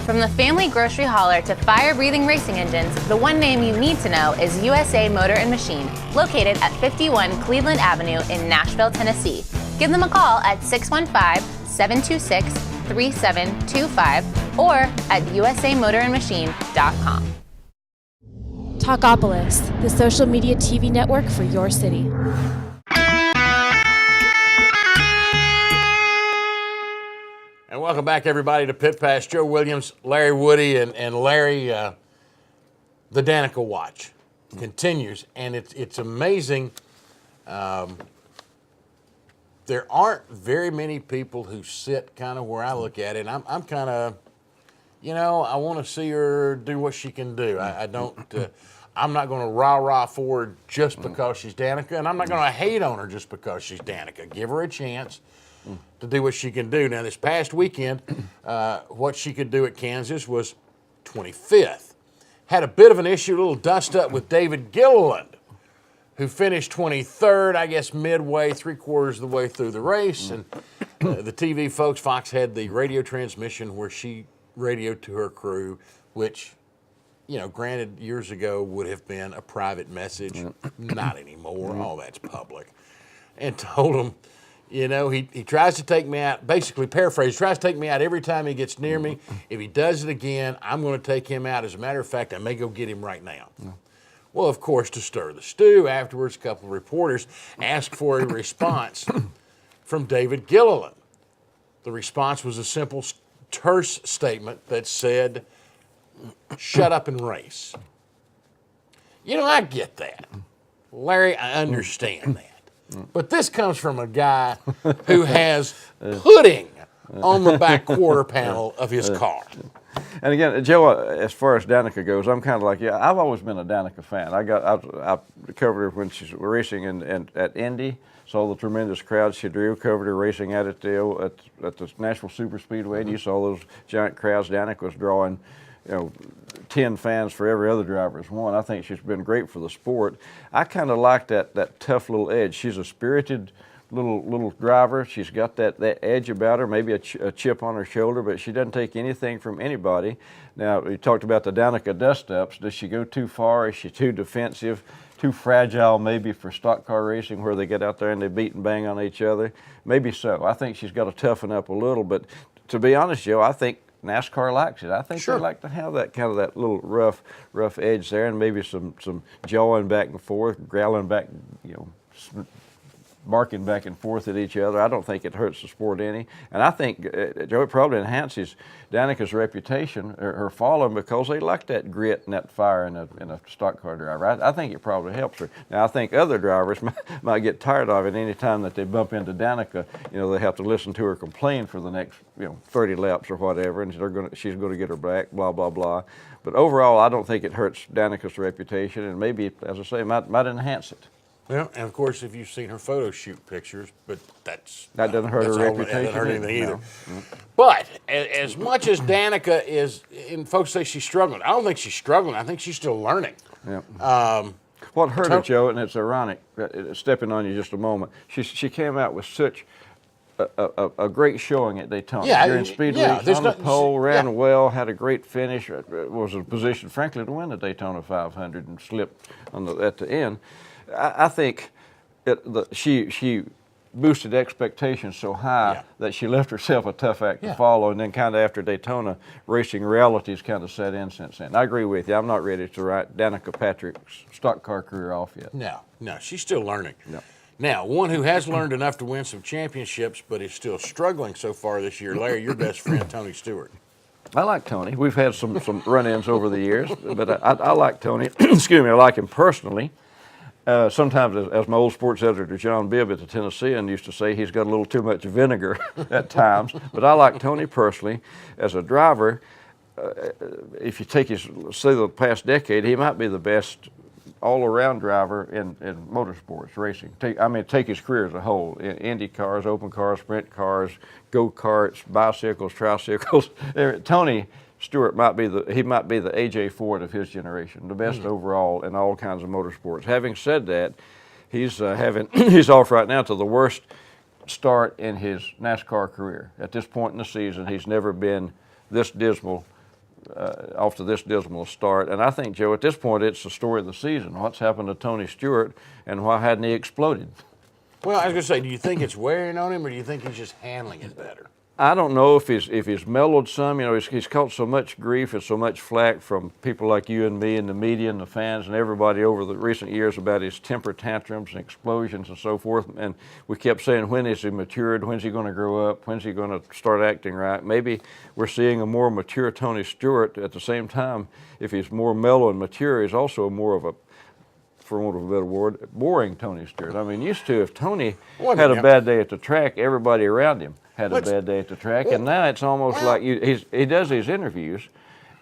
From the family grocery hauler to fire-breathing racing engines, the one name you need to know is USA Motor and Machine, located at 51 Cleveland Avenue in Nashville, Tennessee. Give them a call at 615-726-3725 or at usamotorandmachine.com. Talkapolis, the social media TV network for your city. And welcome back, everybody, to Pit Pass. Joe Williams, Larry Woody, and Larry, the Danica Watch continues. And it's amazing. There aren't very many people who sit kind of where I look at it. And I'm kind of, I want to see her do what she can do. I don't, I'm not going to rah-rah for her just because she's Danica, and I'm not going to hate on her just because she's Danica. Give her a chance to do what she can do. Now, this past weekend, what she could do at Kansas was 25th. Had a bit of an issue, a little dust-up with David Gilliland, who finished 23rd, I guess midway, three-quarters of the way through the race. And the TV folks, Fox had the radio transmission where she radioed to her crew, which, granted, years ago would have been a private message. Not anymore. All that's public. And told them, he tries to take me out, basically paraphrase, tries to take me out every time he gets near me. If he does it again, I'm going to take him out. As a matter of fact, I may go get him right now. Well, of course, to stir the stew, afterwards, a couple of reporters asked for a response from David Gilliland. The response was a simple, terse statement that said, "Shut up and race." I get that. Larry, I understand that. But this comes from a guy who has pudding on the back quarter panel of his car. And again, Joe, as far as Danica goes, I'm kind of like, I've always been a Danica fan. I covered her when she was racing at Indy, saw the tremendous crowd she drew, covered her racing at the Nashville Superspeedway, and you saw those giant crowds. Danica was drawing, 10 fans for every other driver as one. I think she's been great for the sport. I kind of like that tough little edge. She's a spirited little driver. She's got that edge about her, maybe a chip on her shoulder, but she doesn't take anything from anybody. Now, we talked about the Danica dust-ups. Does she go too far? Is she too defensive, too fragile maybe for stock car racing where they get out there and they beat and bang on each other? Maybe so. I think she's got to toughen up a little, but to be honest, Joe, I think NASCAR likes it. I think they like to have that kind of that little rough edge there, and maybe some jawing back and forth, growling back, barking back and forth at each other. I don't think it hurts the sport any. And I think, Joe, it probably enhances Danica's reputation, her following, because they like that grit and that fire in a stock car driver. I think it probably helps her. Now, I think other drivers might get tired of it any time that they bump into Danica. They have to listen to her complain for the next 30 laps or whatever, and she's going to get her back, blah, blah, blah. But overall, I don't think it hurts Danica's reputation, and maybe, as I say, might enhance it. Well, and of course, if you've seen her photo shoot pictures, but that doesn't hurt her reputation. That doesn't hurt anything either. No. But as much as Danica is, and folks say she's struggling, I don't think she's struggling. I think she's still learning. Yeah. What hurt her, Joe, and it's ironic, stepping on you just a moment, she came out with such a great showing at Daytona. During Speed Weeks, on the pole, ran well, had a great finish, was in a position, frankly, to win the Daytona 500 and slipped at the end. I think she boosted expectations so high that she left herself a tough act to follow, and then kind of after Daytona, racing realities kind of set in since then. I agree with you. I'm not ready to write Danica Patrick's stock car career off yet. No, she's still learning. No. Now, one who has learned enough to win some championships but is still struggling so far this year, Larry, your best friend, Tony Stewart. I like Tony. We've had some run-ins over the years, but I like Tony. Excuse me, I like him personally. Sometimes, as my old sports editor, John Bibb at the Tennessean used to say, he's got a little too much vinegar at times. But I like Tony personally. As a driver, if you take the past decade, he might be the best all-around driver in motorsports racing. Take his career as a whole, in Indy cars, open cars, sprint cars, go-karts, bicycles, tricycles. Tony Stewart might be the A.J. Ford of his generation, the best overall in all kinds of motorsports. Having said that, he's off right now to the worst start in his NASCAR career. At this point in the season, he's never been this dismal off to this dismal start. And I think, Joe, at this point, it's the story of the season. What's happened to Tony Stewart, and why hadn't he exploded? Well, I was going to say, do you think it's wearing on him, or do you think he's just handling it better? I don't know if he's mellowed some. You know, he's caught so much grief and so much flack from people like you and me and the media and the fans and everybody over the recent years about his temper tantrums and explosions and so forth. And we kept saying, when is he matured? When's he going to grow up? When's he going to start acting right? Maybe we're seeing a more mature Tony Stewart. At the same time, if he's more mellow and mature, he's also more of a, for want of a better word, boring Tony Stewart. I mean, used to, if Tony had a bad day at the track, everybody around him had a bad day at the track, and now it's almost like he does these interviews,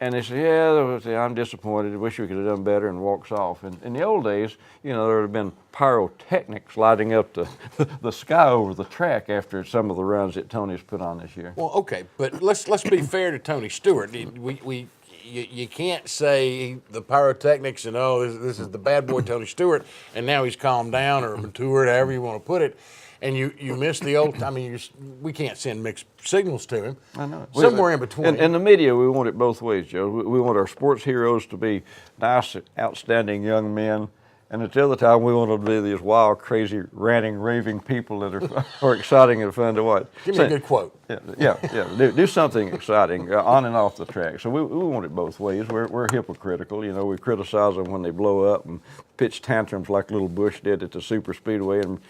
and they say, yeah, I'm disappointed, wish we could have done better, and walks off. And in the old days, you know, there would have been pyrotechnics lighting up the sky over the track after some of the runs that Tony's put on this year. Well, okay, but let's be fair to Tony Stewart. You can't say the pyrotechnics and, this is the bad boy Tony Stewart, and now he's calmed down or matured, however you want to put it. And you miss the old. I mean, we can't send mixed signals to him. I know. Somewhere in between. In the media, we want it both ways, Joe. We want our sports heroes to be nice, outstanding young men, and at the other time, we want them to be these wild, crazy, ranting, raving people that are exciting and fun to watch. Give me a good quote. Yeah. Do something exciting on and off the track. So we want it both ways. We're hypocritical. You know, we criticize them when they blow up and pitch tantrums like little Bush did at the super speedway and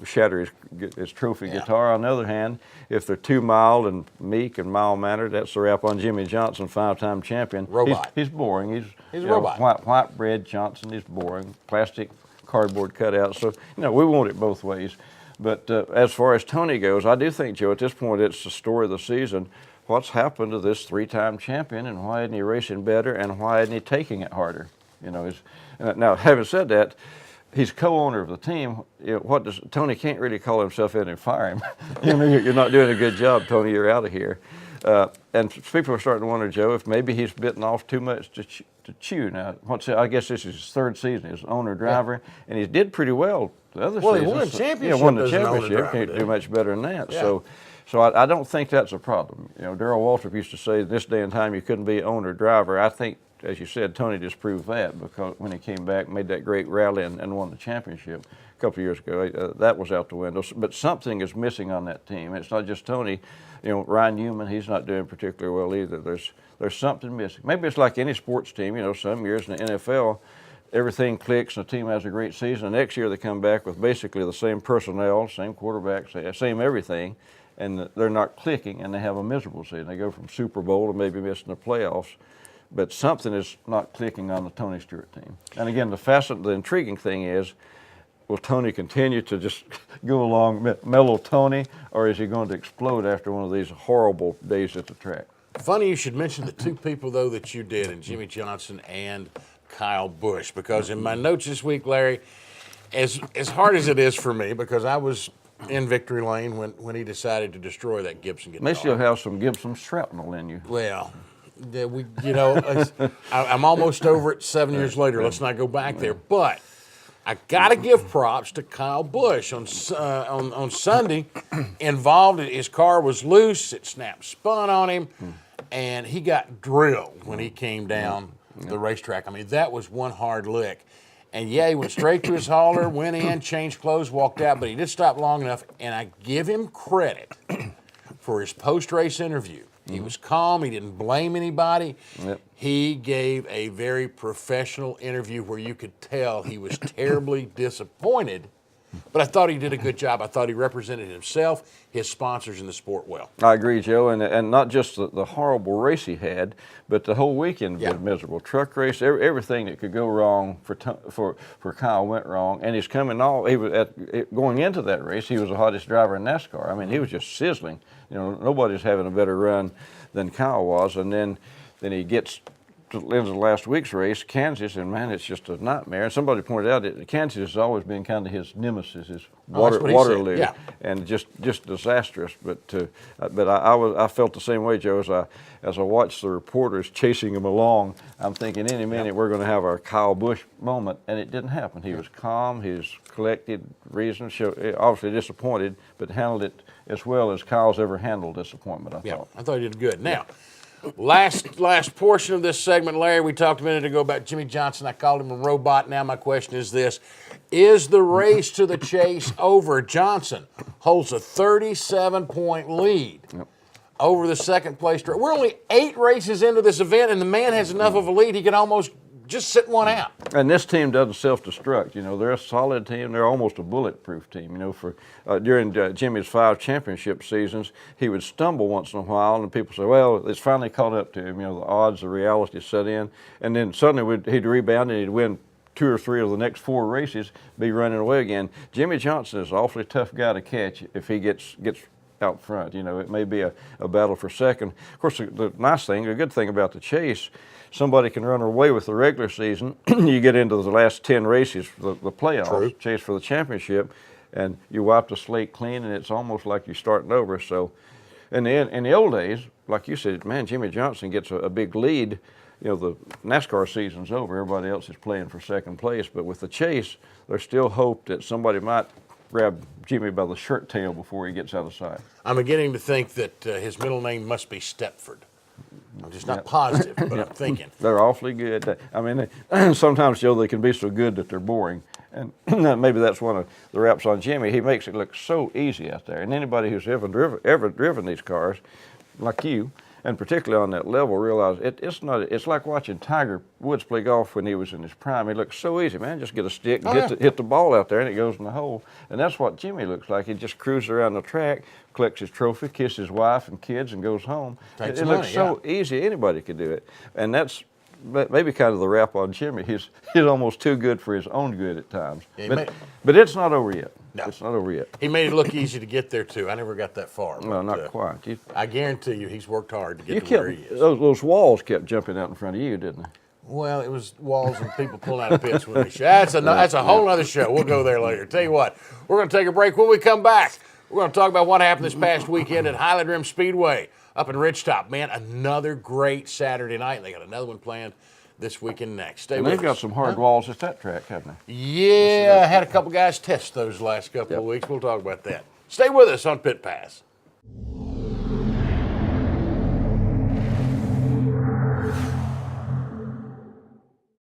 shatter his trophy guitar. On the other hand, if they're too mild and meek and mild-mannered, that's the rap on Jimmy Johnson, 5-time champion. Robot. He's boring. He's a robot. White bread Johnson is boring. Plastic cardboard cutout. So, we want it both ways. But as far as Tony goes, I do think, Joe, at this point, it's the story of the season. What's happened to this 3-time champion, and why isn't he racing better, and why isn't he taking it harder? Now, having said that, he's co-owner of the team. Tony can't really call himself in and fire him. You're not doing a good job, Tony. You're out of here. And people are starting to wonder, Joe, if maybe he's bitten off too much to chew. Now, I guess this is his third season as owner-driver, and he did pretty well the other season. He won the championship. Won the championship. Can't do much better than that. Yeah. So I don't think that's a problem. Darrell Waltrip used to say, this day and time you couldn't be owner-driver. I think, as you said, Tony just proved that, because when he came back, made that great rally and won the championship a couple of years ago, that was out the window. But something is missing on that team. It's not just Tony. Ryan Newman, he's not doing particularly well either. There's something missing. Maybe it's like any sports team. Some years in the NFL, everything clicks and the team has a great season. The next year they come back with basically the same personnel, same quarterback, same everything, and they're not clicking, and they have a miserable season. They go from Super Bowl to maybe missing the playoffs. But something is not clicking on the Tony Stewart team. And again, the intriguing thing is, will Tony continue to just go along mellow Tony, or is he going to explode after one of these horrible days at the track? Funny you should mention the two people, though, that you did, and Jimmy Johnson and Kyle Busch, because in my notes this week, Larry, as hard as it is for me, because I was in victory lane when he decided to destroy that Gibson guitar. May still have some Gibson shrapnel in you. Well, I'm almost over it 7 years later. Let's not go back there. But I got to give props to Kyle Busch on Sunday. Involved, his car was loose. It snapped, spun on him, and he got drilled when he came down the racetrack. I mean, that was one hard lick. And he went straight to his hauler, went in, changed clothes, walked out. But he did stop long enough, and I give him credit for his post-race interview. He was calm. He didn't blame anybody. Yep. He gave a very professional interview where you could tell he was terribly disappointed, but I thought he did a good job. I thought he represented himself, his sponsors, and the sport well. I agree, Joe, and not just the horrible race he had, but the whole weekend was miserable. Truck race, everything that could go wrong for Kyle went wrong, and he's coming off. He was going into that race. He was the hottest driver in NASCAR. I mean, he was just sizzling. Nobody's having a better run than Kyle was, and then he gets to the last week's race, Kansas, and man, it's just a nightmare. And somebody pointed out that Kansas has always been kind of his nemesis, his Waterloo, and just disastrous. But I felt the same way, Joe, as I watched the reporters chasing him along. I'm thinking any minute we're going to have our Kyle Busch moment, and it didn't happen. He was calm, he was collected, reasoned, obviously disappointed, but handled it as well as Kyle's ever handled disappointment, I thought. I thought he did good. Now, Last portion of this segment, Larry, we talked a minute ago about Jimmy Johnson. I called him a robot. Now my question is this. Is the race to the chase over? Johnson holds a 37-point lead over the second place. We're only 8 races into this event, and the man has enough of a lead he can almost just sit one out. And this team doesn't self-destruct. You know, they're a solid team. They're almost a bulletproof team. You know, for during Jimmy's 5 championship seasons, he would stumble once in a while, and people say, well, it's finally caught up to him. You know, the odds, the reality set in. And then suddenly he'd rebound and he'd win 2 or 3 of the next 4 races, be running away again. Jimmy Johnson is an awfully tough guy to catch if he gets out front. You know, it may be a battle for second. Of course, the nice thing, the good thing about the chase, somebody can run away with the regular season. You get into the last 10 races, the playoffs, True. chase for the championship, and you wipe the slate clean, and it's almost like you're starting over. So, in the old days, like you said, man, Jimmy Johnson gets a big lead. You know, the NASCAR season's over. Everybody else is playing for second place. But with the chase, there's still hope that somebody might grab Jimmy by the shirt tail before he gets out of sight. I'm beginning to think that his middle name must be Stepford. I'm just not positive, but I'm thinking. They're awfully good. I mean, sometimes, Joe, they can be so good that they're boring. And maybe that's one of the raps on Jimmy. He makes it look so easy out there. And anybody who's ever driven these cars, like you, and particularly on that level, realize it's not. It's like watching Tiger Woods play golf when he was in his prime. He looked so easy, man. Just get a stick, and hit the ball out there, and it goes in the hole. And that's what Jimmy looks like. He just cruises around the track, collects his trophy, kisses his wife and kids, and goes home. It looks so easy. Anybody could do it. And that's maybe kind of the rap on Jimmy. He's almost too good for his own good at times. Yeah, but it's not over yet. No. It's not over yet. He made it look easy to get there, too. I never got that far. No, not quite. I guarantee you he's worked hard to get to where he is. Those walls kept jumping out in front of you, didn't they? Well, it was walls and people pulling out of pits when we shot. That's a whole other show. We'll go there later. Tell you what, we're going to take a break. When we come back, we're going to talk about what happened this past weekend at Highland Rim Speedway up in Ridgetop. Man, another great Saturday night. They got another one planned this weekend next. Stay with us. They've got some hard walls at that track, haven't they? Yeah, I had a couple guys test those last couple of weeks. We'll talk about that. Stay with us on Pit Pass.